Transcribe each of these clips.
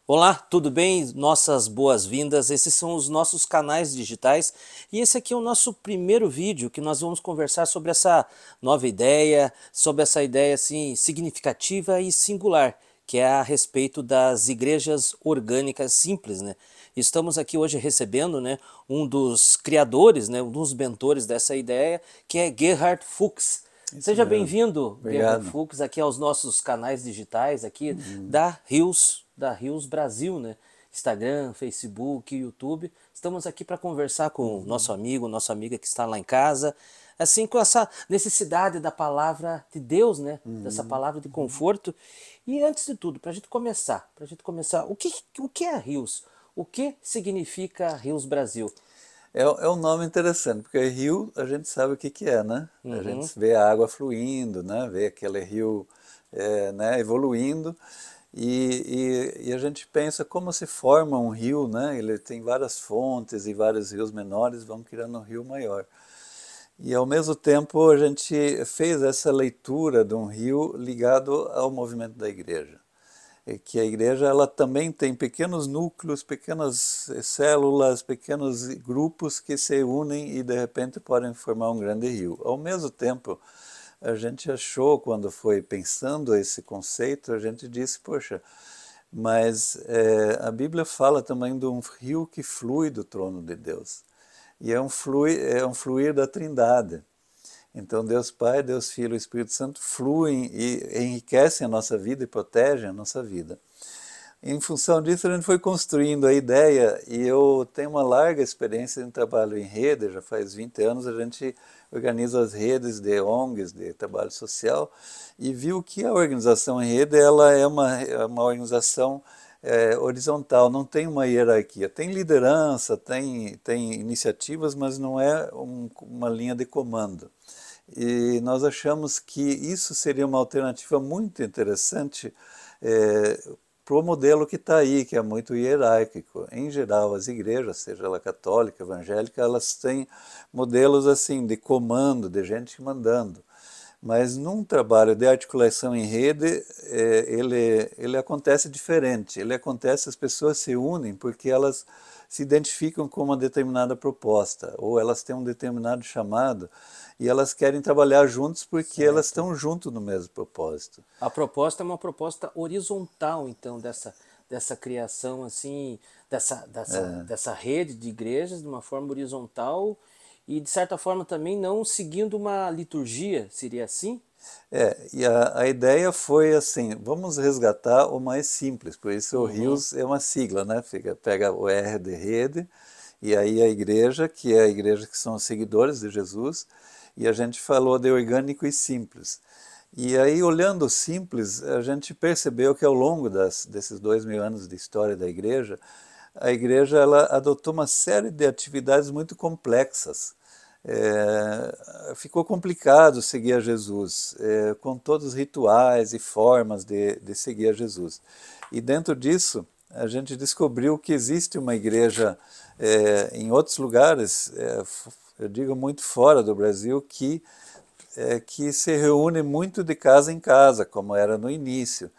Olá, tudo bem? Nossas boas-vindas. Esses são os nossos canais digitais e esse aqui é o nosso primeiro vídeo que nós vamos conversar sobre essa nova ideia, sobre essa ideia assim significativa e singular, que é a respeito das igrejas orgânicas simples, né? Estamos aqui hoje recebendo, né, um dos criadores, né, um dos mentores dessa ideia, que é Gerhard Fuchs. Isso Seja mesmo. bem-vindo, Gerhard Obrigado. Fuchs, aqui aos nossos canais digitais aqui da Rios Brasil, né? Instagram, Facebook, YouTube. Estamos aqui para conversar com o nosso amigo, nossa amiga que está lá em casa, assim com essa necessidade da palavra de Deus, né? Dessa palavra de conforto. E antes de tudo, para a gente começar, o que é a Rios? O que significa Rios Brasil? É um nome interessante, porque rio a gente sabe o que que é, né? A gente Uhum. vê a água fluindo, né? Vê aquele rio né, evoluindo e a gente pensa como se forma um rio, né? Ele tem várias fontes e vários rios menores vão criando um rio maior. E ao mesmo tempo a gente fez essa leitura de um rio ligado ao movimento da igreja. É que a igreja ela também tem pequenos núcleos, pequenas células, pequenos grupos que se unem e de repente podem formar um grande rio. Ao mesmo tempo, a gente achou, quando foi pensando esse conceito, a gente disse, poxa, mas a Bíblia fala também de um rio que flui do trono de Deus. E é um fluir da Trindade. Então, Deus Pai, Deus Filho e Espírito Santo fluem e enriquecem a nossa vida e protegem a nossa vida. Em função disso, a gente foi construindo a ideia e eu tenho uma larga experiência em trabalho em rede, já faz 20 anos a gente organiza as redes de ONGs, de trabalho social, e viu que a organização em rede ela é uma organização horizontal, não tem uma hierarquia. Tem liderança, tem iniciativas, mas não é uma linha de comando. E nós achamos que isso seria uma alternativa muito interessante para o modelo que está aí, que é muito hierárquico. Em geral, as igrejas, seja ela católica, evangélica, elas têm modelos assim de comando, de gente mandando. Mas num trabalho de articulação em rede, ele acontece diferente. Ele acontece, as pessoas se unem porque elas se identificam com uma determinada proposta, ou elas têm um determinado chamado, e elas querem trabalhar juntos porque elas Certo. estão juntos no mesmo propósito. A proposta é uma proposta horizontal, então, dessa criação, assim, dessa rede de igrejas de uma forma horizontal e, de certa forma, também não seguindo uma liturgia, seria assim? E a ideia foi assim, vamos resgatar o mais simples, por isso o Uhum. RIOS é uma sigla, né? Pega o R de rede, e aí a igreja, que é a igreja que são os seguidores de Jesus, e a gente falou de orgânico e simples. E aí, olhando o simples, a gente percebeu que ao longo desses 2000 anos de história da igreja, a igreja ela adotou uma série de atividades muito complexas. Ficou complicado seguir a Jesus, com todos os rituais e formas de seguir a Jesus. E dentro disso, a gente descobriu que existe uma igreja em outros lugares, eu digo muito fora do Brasil, que se reúne muito de casa em casa, como era no início.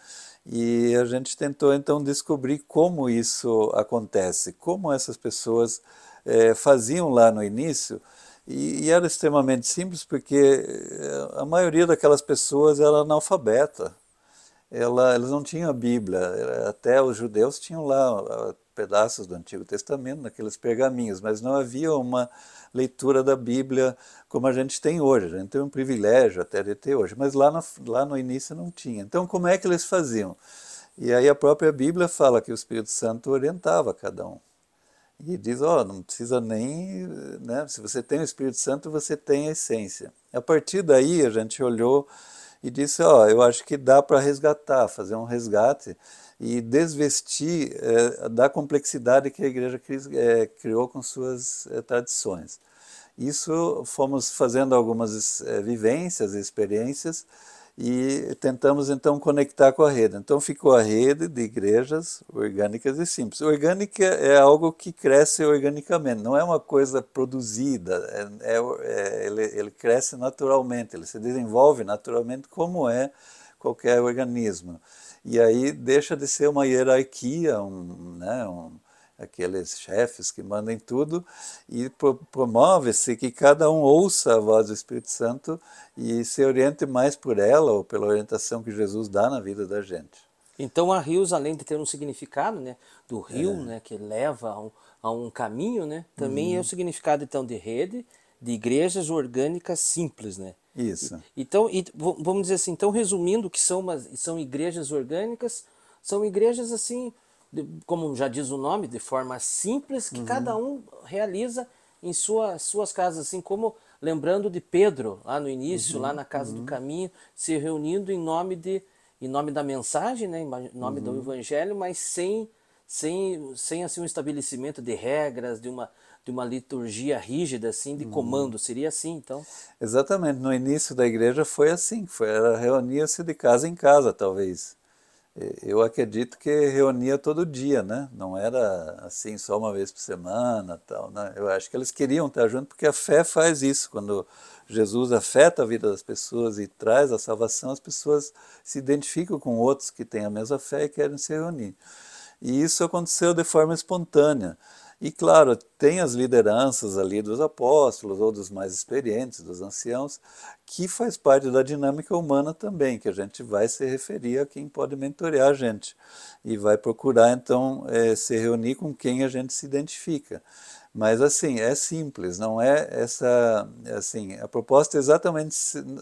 E a gente tentou então descobrir como isso acontece, como essas pessoas faziam lá no início. E era extremamente simples porque a maioria daquelas pessoas era analfabeta. Eles não tinham a Bíblia, até os judeus tinham lá pedaços do Antigo Testamento, naqueles pergaminhos, mas não havia uma leitura da Bíblia como a gente tem hoje. A gente tem um privilégio até de ter hoje, mas lá no início não tinha. Então, como é que eles faziam? E aí a própria Bíblia fala que o Espírito Santo orientava cada um. E diz, ó, não precisa nem, né? Se você tem o Espírito Santo, você tem a essência. A partir daí a gente olhou e disse, ó, eu acho que dá para resgatar, fazer um resgate e desvestir da complexidade que a igreja criou com suas tradições. Isso fomos fazendo algumas vivências, experiências e tentamos então conectar com a rede. Então ficou a rede de igrejas orgânicas e simples. Orgânica é algo que cresce organicamente, não é uma coisa produzida, ele cresce naturalmente, ele se desenvolve naturalmente como é qualquer organismo. e aí deixa de ser uma hierarquia, aqueles chefes que mandam tudo, e promove-se que cada um ouça a voz do Espírito Santo e se oriente mais por ela ou pela orientação que Jesus dá na vida da gente. Então a rios, além de ter um significado, né, do rio, né, que leva a um caminho, né, também é o significado então de rede, de igrejas orgânicas simples, né. Isso. Então, vamos dizer assim, então resumindo, que são igrejas orgânicas, são igrejas assim, como já diz o nome, de forma simples, que cada um realiza em suas casas, assim como lembrando de Pedro, lá no início, lá na casa do caminho, se reunindo em nome da mensagem, né, em nome do evangelho, mas sem assim um estabelecimento de regras, de uma liturgia rígida assim, de comando, seria assim, então. Exatamente, no início da igreja foi assim, era reunia-se de casa em casa, talvez. Eu acredito que reunia todo dia, né? Não era assim só uma vez por semana, tal, né? Eu acho que eles queriam estar juntos porque a fé faz isso. Quando Jesus afeta a vida das pessoas e traz a salvação, as pessoas se identificam com outros que têm a mesma fé e querem se reunir. E isso aconteceu de forma espontânea. E claro, tem as lideranças ali dos apóstolos ou dos mais experientes, dos anciãos, que faz parte da dinâmica humana também, que a gente vai se referir a quem pode mentorear a gente e vai procurar então se reunir com quem a gente se identifica. Mas assim, é simples, não é essa, assim, a proposta é exatamente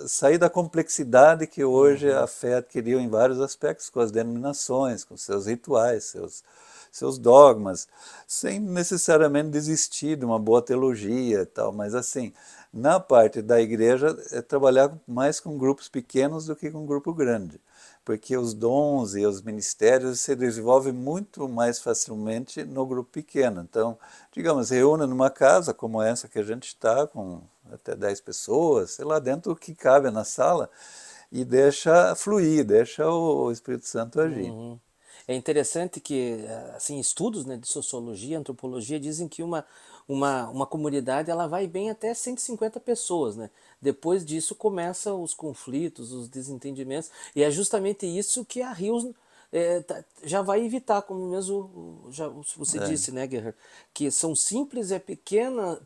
sair da complexidade que hoje a fé adquiriu em vários aspectos, com as denominações, com seus rituais, seus dogmas, sem necessariamente desistir de uma boa teologia e tal, mas assim, na parte da igreja é trabalhar mais com grupos pequenos do que com um grupo grande, porque os dons e os ministérios se desenvolvem muito mais facilmente no grupo pequeno. Então, digamos, reúna numa casa como essa que a gente está, com até 10 pessoas, sei lá, dentro do que cabe na sala, e deixa fluir, deixa o Espírito Santo agir. Uhum. É interessante que assim estudos, né, de sociologia, antropologia dizem que uma comunidade ela vai bem até 150 pessoas, né? Depois disso começam os conflitos, os desentendimentos, e é justamente isso que a Rios já vai evitar, como mesmo já você É. disse, né, Guerreiro? Que são simples,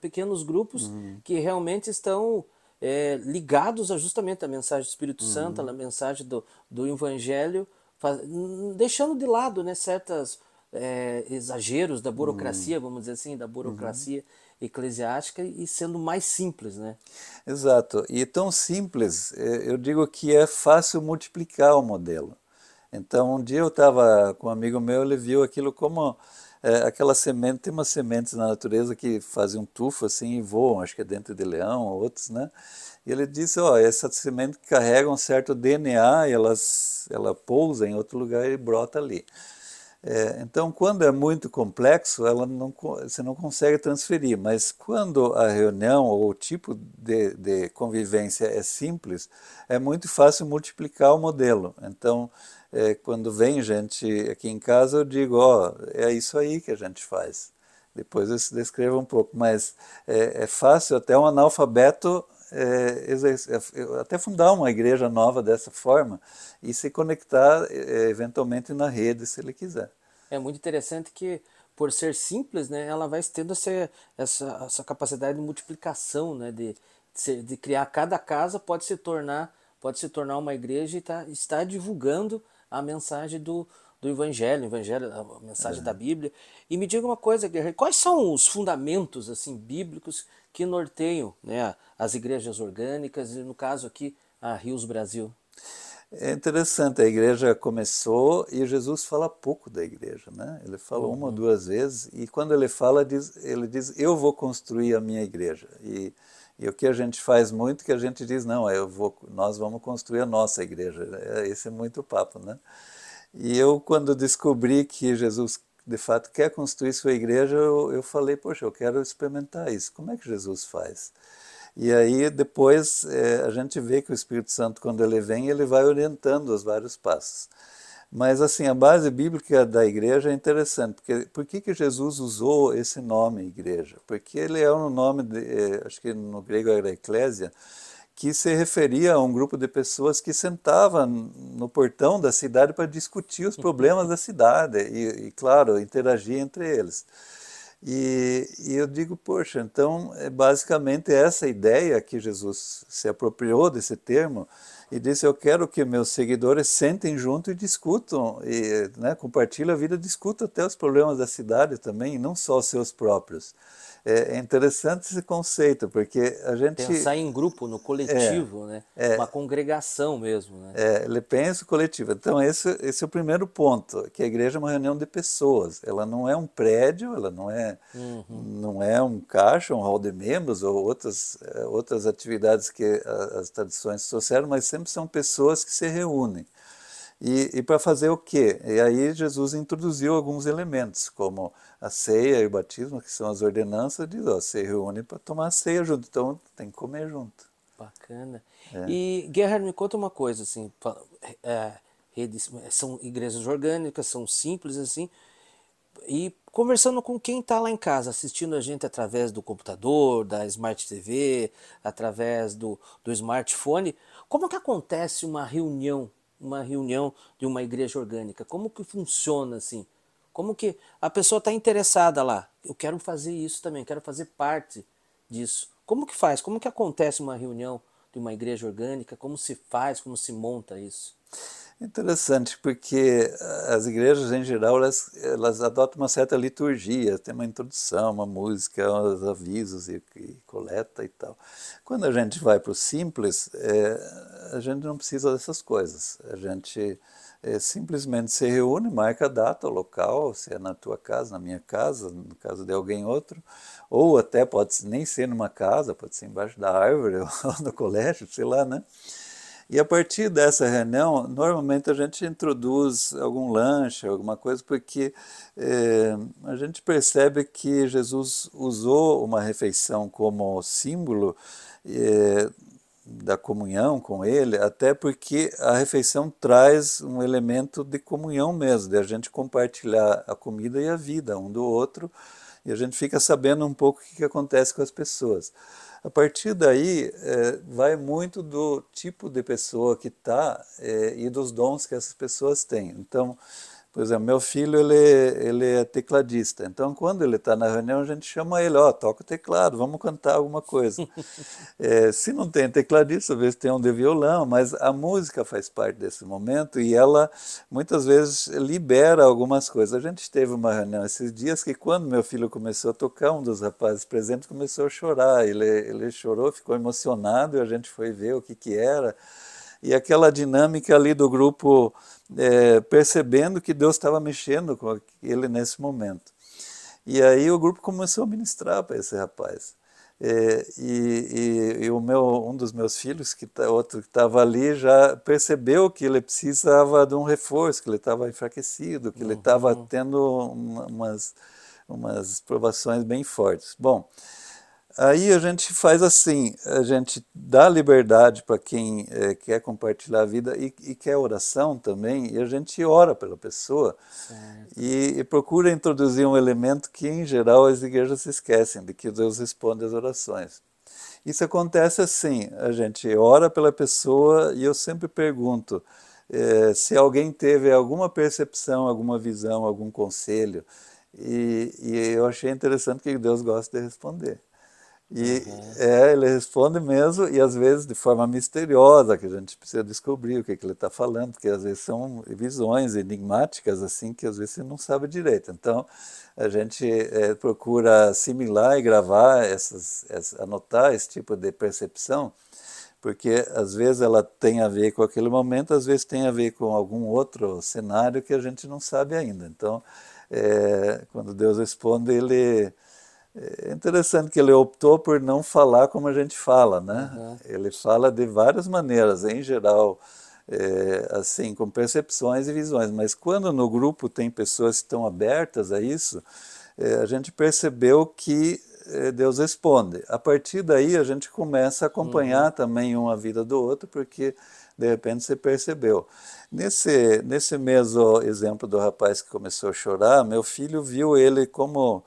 pequenos grupos que realmente estão ligados a justamente a mensagem do Espírito Santo, a mensagem do Evangelho, deixando de lado, né, certos exageros da burocracia, vamos dizer assim, da burocracia eclesiástica e sendo mais simples, né? Exato. E tão simples, eu digo que é fácil multiplicar o modelo. Então, um dia eu estava com um amigo meu, ele viu aquilo como aquela semente, tem umas sementes na natureza que fazem um tufo assim e voam, acho que é dente de leão ou outros, né? E ele disse, ó, essa semente carrega um certo DNA e ela pousa em outro lugar e brota ali. Então, quando é muito complexo, você não consegue transferir, mas quando a reunião ou o tipo de convivência é simples, é muito fácil multiplicar o modelo. Então, quando vem gente aqui em casa, eu digo, ó, é isso aí que a gente faz. Depois eu se descrevo um pouco, mas é fácil até um analfabeto até fundar uma igreja nova dessa forma e se conectar eventualmente na rede, se ele quiser. É muito interessante que, por ser simples, né, ela vai tendo essa capacidade de multiplicação, né, de criar cada casa pode se tornar uma igreja e está divulgando a mensagem do Evangelho, a mensagem da Bíblia. E me diga uma coisa, Guerreiro, quais são os fundamentos assim bíblicos que norteiam, né, as igrejas orgânicas e no caso aqui a Rios Brasil? É interessante, a igreja começou e Jesus fala pouco da igreja, né? Ele fala uma ou duas vezes e quando ele fala, ele diz, eu vou construir a minha igreja. E o que a gente faz muito, que a gente diz, não, nós vamos construir a nossa igreja. Esse é muito papo, né? E eu, quando descobri que Jesus, de fato, quer construir sua igreja, eu falei, poxa, eu quero experimentar isso. Como é que Jesus faz? E aí depois a gente vê que o Espírito Santo, quando ele vem, ele vai orientando os vários passos. Mas assim, a base bíblica da igreja é interessante, porque por que Jesus usou esse nome igreja? Porque ele é um nome, acho que no grego era eclésia, que se referia a um grupo de pessoas que sentava no portão da cidade para discutir os problemas da cidade e, claro, interagir entre eles. E eu digo, poxa, então é basicamente essa ideia que Jesus se apropriou desse termo e disse, eu quero que meus seguidores sentem junto e discutam, e, né, compartilhem a vida, discutam até os problemas da cidade também, e não só os seus próprios. É interessante esse conceito, porque a gente... Pensar em grupo, no É, coletivo, né? é, Uma congregação mesmo, né? ele pensa o coletivo. Então, esse é o primeiro ponto, que a igreja é uma reunião de pessoas. Ela não é um prédio, ela Uhum. não é um caixa, um hall de membros ou outras atividades que as tradições associaram, mas sempre são pessoas que se reúnem. E para fazer o quê? E aí Jesus introduziu alguns elementos, como a ceia e o batismo, que são as ordenanças, diz, ó, se reúne para tomar a ceia junto, então tem que comer junto. Bacana. É. E, Gerhard, me conta uma coisa, assim, redes, são igrejas orgânicas, são simples, assim, e conversando com quem está lá em casa, assistindo a gente através do computador, da Smart TV, através do smartphone, como que acontece uma reunião de uma igreja orgânica? Como que funciona, assim? Como que a pessoa está interessada lá? Eu quero fazer isso também, quero fazer parte disso. Como que faz? Como que acontece uma reunião de uma igreja orgânica? Como se faz? Como se monta isso? Interessante, porque as igrejas, em geral, elas adotam uma certa liturgia, tem uma introdução, uma música, uns avisos e coleta e tal. Quando a gente vai para o simples, a gente não precisa dessas coisas. A gente simplesmente se reúne, marca a data, o local, se é na tua casa, na minha casa, no caso de alguém outro, ou até pode nem ser numa casa, pode ser embaixo da árvore ou no colégio, sei lá, né? E a partir dessa reunião, normalmente a gente introduz algum lanche, alguma coisa, porque a gente percebe que Jesus usou uma refeição como símbolo da comunhão com ele, até porque a refeição traz um elemento de comunhão mesmo, de a gente compartilhar a comida e a vida um do outro, e a gente fica sabendo um pouco o que acontece com as pessoas. A partir daí, vai muito do tipo de pessoa que está e dos dons que essas pessoas têm. Então, por exemplo, meu filho ele é tecladista. Então, quando ele está na reunião, a gente chama ele, ó, toca o teclado, vamos cantar alguma coisa. Se não tem tecladista, às vezes tem um de violão, mas a música faz parte desse momento e ela muitas vezes libera algumas coisas. A gente teve uma reunião esses dias que quando meu filho começou a tocar, um dos rapazes presentes começou a chorar. Ele chorou, ficou emocionado e a gente foi ver o que era. E aquela dinâmica ali do grupo percebendo que Deus estava mexendo com ele nesse momento. E aí o grupo começou a ministrar para esse rapaz. E um dos meus filhos, outro que estava ali, já percebeu que ele precisava de um reforço, que ele estava enfraquecido, que ele estava Uhum. tendo umas provações bem fortes. Bom, aí a gente faz assim, a gente dá liberdade para quem quer compartilhar a vida e quer oração também, e a gente ora pela pessoa Certo. e procura introduzir um elemento que, em geral, as igrejas se esquecem, de que Deus responde às orações. Isso acontece assim, a gente ora pela pessoa e eu sempre pergunto se alguém teve alguma percepção, alguma visão, algum conselho, e eu achei interessante que Deus gosta de responder. E Uhum. ele responde mesmo, e às vezes de forma misteriosa, que a gente precisa descobrir o que ele está falando, porque às vezes são visões enigmáticas, assim, que às vezes você não sabe direito. Então, a gente procura assimilar e gravar, anotar esse tipo de percepção, porque às vezes ela tem a ver com aquele momento, às vezes tem a ver com algum outro cenário que a gente não sabe ainda. Então, quando Deus responde, ele... É interessante que ele optou por não falar como a gente fala, né? Uhum. Ele fala de várias maneiras, em geral, assim, com percepções e visões. Mas quando no grupo tem pessoas que estão abertas a isso, a gente percebeu que Deus responde. A partir daí a gente começa a Uhum. acompanhar também uma vida do outro, porque de repente você percebeu. Nesse mesmo exemplo do rapaz que começou a chorar, meu filho viu ele como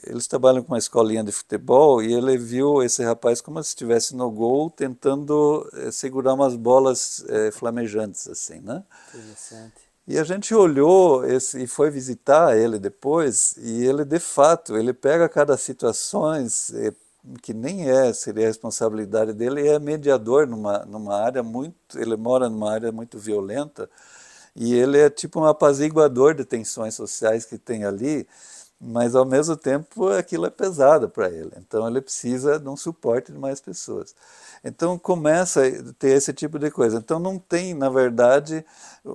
eles trabalham com uma escolinha de futebol e ele viu esse rapaz como se estivesse no gol tentando segurar umas bolas flamejantes assim, né? Interessante. E a gente olhou e foi visitar ele depois, e ele de fato, ele pega cada situações que nem seria a responsabilidade dele, e é mediador numa área muito, ele mora numa área muito violenta, e ele é tipo um apaziguador de tensões sociais que tem ali, mas ao mesmo tempo aquilo é pesado para ele, então ele precisa de um suporte de mais pessoas. Então começa a ter esse tipo de coisa. Então não tem, na verdade,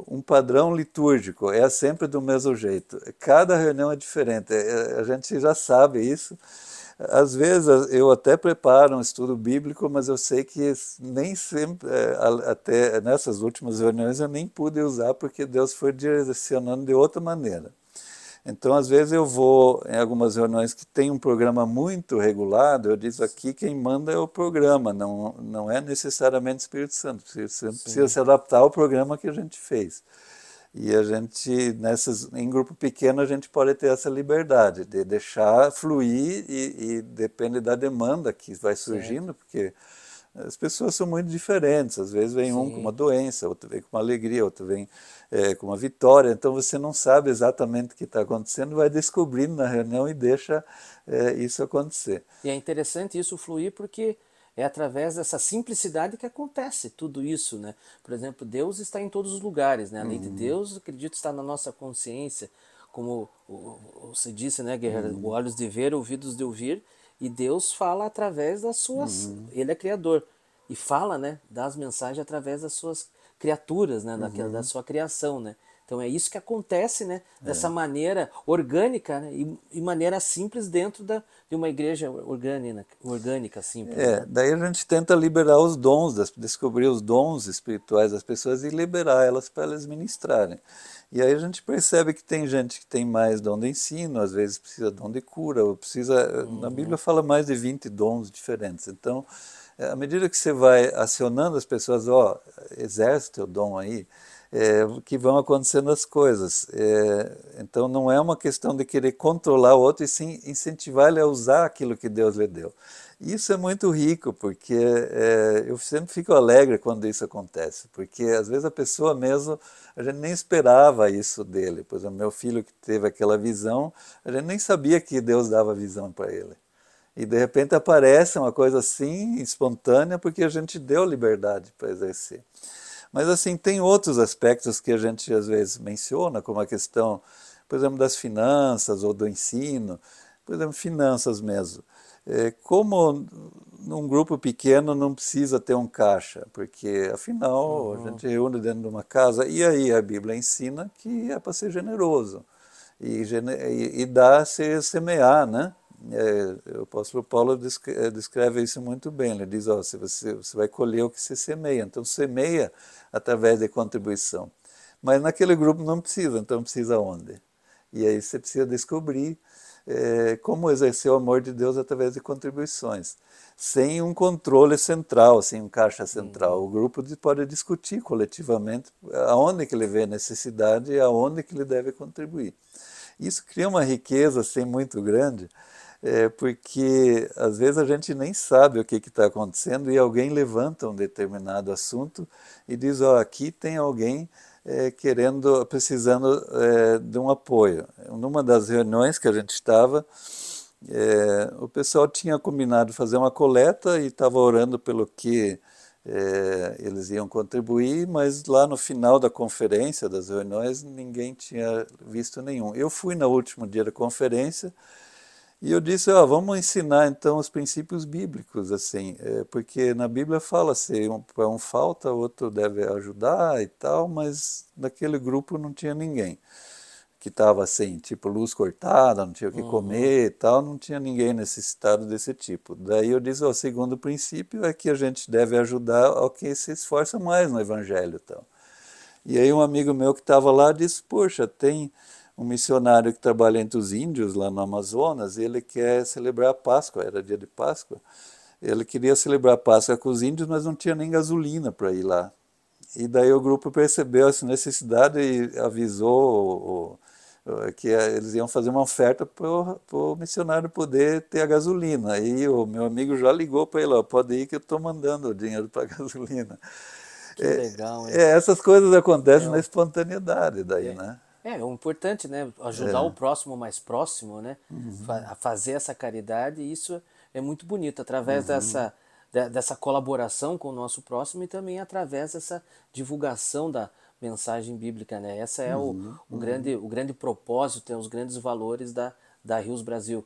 um padrão litúrgico, é sempre do mesmo jeito. Cada reunião é diferente, a gente já sabe isso. Às vezes eu até preparo um estudo bíblico, mas eu sei que nem sempre, até nessas últimas reuniões eu nem pude usar porque Deus foi direcionando de outra maneira. Então, às vezes eu vou em algumas reuniões que tem um programa muito regulado, eu digo aqui quem manda é o programa, não é necessariamente o Espírito Santo. O Espírito Santo precisa se adaptar ao programa que a gente fez. E a gente, em grupo pequeno, a gente pode ter essa liberdade de deixar fluir e depende da demanda que vai surgindo, Certo. porque as pessoas são muito diferentes, às vezes vem um com uma Sim. doença, outro vem com uma alegria, outro vem com uma vitória, então você não sabe exatamente o que está acontecendo, vai descobrindo na reunião e deixa isso acontecer. E é interessante isso fluir porque é através dessa simplicidade que acontece tudo isso, né? Por exemplo, Deus está em todos os lugares, né? A lei de Deus, acredito, está na nossa consciência, como você disse, né, Guerreiro? Olhos de ver, ouvidos de ouvir, e Deus fala através das suas. Ele é criador e fala, né, das mensagens através das suas criaturas, né, da sua criação, né? Então é isso que acontece, né, dessa maneira orgânica, né, e maneira simples dentro de uma igreja orgânica simples, né? Daí a gente tenta liberar os dons, descobrir os dons espirituais das pessoas e liberar elas para elas ministrarem. E aí a gente percebe que tem gente que tem mais dom de ensino, às vezes precisa de dom de cura, ou precisa, na Bíblia fala mais de 20 dons diferentes. Então, à medida que você vai acionando as pessoas, ó, exerce teu dom aí, que vão acontecendo as coisas. Então não é uma questão de querer controlar o outro, e sim incentivar ele a usar aquilo que Deus lhe deu. Isso é muito rico, porque eu sempre fico alegre quando isso acontece, porque às vezes a pessoa mesmo, a gente nem esperava isso dele. Por exemplo, meu filho que teve aquela visão, a gente nem sabia que Deus dava visão para ele. E de repente aparece uma coisa assim, espontânea, porque a gente deu liberdade para exercer. Mas assim, tem outros aspectos que a gente às vezes menciona, como a questão, por exemplo, das finanças ou do ensino, por exemplo, finanças mesmo. Como num grupo pequeno não precisa ter um caixa, porque afinal a gente reúne dentro de uma casa, e aí a Bíblia ensina que é para ser generoso e dar se semear, né? O apóstolo Paulo descreve isso muito bem. Ele diz: ó, se você vai colher o que você semeia, então semeia através de contribuição. Mas naquele grupo não precisa, então precisa onde? E aí você precisa descobrir como exercer o amor de Deus através de contribuições, sem um controle central, sem um caixa central. O grupo pode discutir coletivamente aonde que ele vê necessidade e aonde que ele deve contribuir. Isso cria uma riqueza assim, muito grande, porque às vezes a gente nem sabe o que está acontecendo e alguém levanta um determinado assunto e diz: ó, aqui tem alguém precisando de um apoio. Numa das reuniões que a gente estava, o pessoal tinha combinado fazer uma coleta e estava orando pelo que eles iam contribuir, mas lá no final da conferência, das reuniões, ninguém tinha visto nenhum. Eu fui no último dia da conferência e eu disse: ó, vamos ensinar então os princípios bíblicos, assim, porque na Bíblia fala se para um falta, o outro deve ajudar e tal, mas naquele grupo não tinha ninguém que estava assim, tipo luz cortada, não tinha o que comer e tal, não tinha ninguém necessitado desse tipo. Daí eu disse: ó, o segundo princípio é que a gente deve ajudar ao que se esforça mais no Evangelho e tal. E aí um amigo meu que estava lá disse: poxa, tem um missionário que trabalha entre os índios lá no Amazonas e ele quer celebrar a Páscoa, era dia de Páscoa. Ele queria celebrar a Páscoa com os índios, mas não tinha nem gasolina para ir lá. E daí o grupo percebeu essa necessidade e avisou que eles iam fazer uma oferta para o missionário poder ter a gasolina. Aí o meu amigo já ligou para ele, ó, pode ir que eu estou mandando o dinheiro para a gasolina. Que legal, hein? Essas coisas acontecem na É, espontaneidade daí, né? o importante, né? Ajudar o próximo mais próximo, né? A fazer essa caridade, e isso é muito bonito, através dessa colaboração com o nosso próximo e também através dessa divulgação da mensagem bíblica, né? Essa é o grande propósito, os grandes valores da Rios Brasil.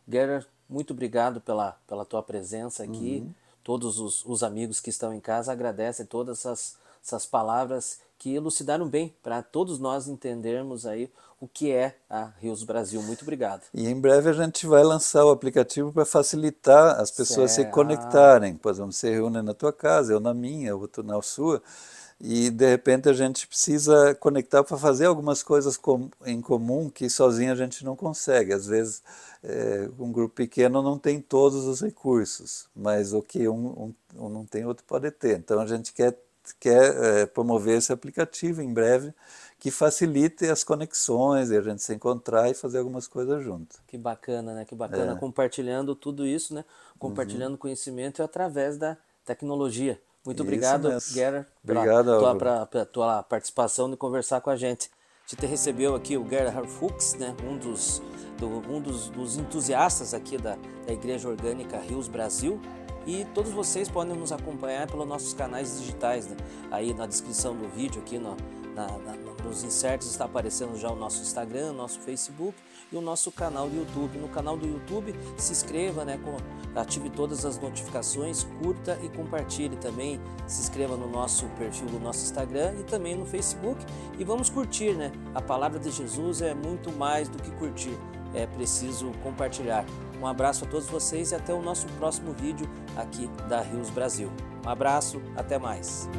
Gerard, muito obrigado pela tua presença aqui. Todos os amigos que estão em casa agradecem todas essas palavras que elucidaram bem para todos nós entendermos aí o que é a Rios Brasil. Muito obrigado. E em breve a gente vai lançar o aplicativo para facilitar as pessoas se conectarem. Por exemplo, você reúne na tua casa, eu na minha, outro na sua, e de repente a gente precisa conectar para fazer algumas coisas em comum que sozinho a gente não consegue. Às vezes um grupo pequeno não tem todos os recursos, mas o que um não tem, outro pode ter. Então a gente quer promover esse aplicativo em breve, que facilite as conexões e a gente se encontrar e fazer algumas coisas junto. Que bacana, né? Que bacana, compartilhando tudo isso, né? Compartilhando conhecimento através da tecnologia. Muito obrigado, Gerard, pela tua participação e conversar com a gente. A gente recebeu aqui o Gerhard Fuchs, né? um dos entusiastas aqui da Igreja Orgânica Rios Brasil. E todos vocês podem nos acompanhar pelos nossos canais digitais, né? Aí na descrição do vídeo, aqui nos inserts, está aparecendo já o nosso Instagram, o nosso Facebook e o nosso canal do YouTube. No canal do YouTube, se inscreva, né? Ative todas as notificações, curta e compartilhe também. Se inscreva no nosso perfil do nosso Instagram e também no Facebook. E vamos curtir, né? A palavra de Jesus é muito mais do que curtir, é preciso compartilhar. Um abraço a todos vocês e até o nosso próximo vídeo aqui da Rios Brasil. Um abraço, até mais.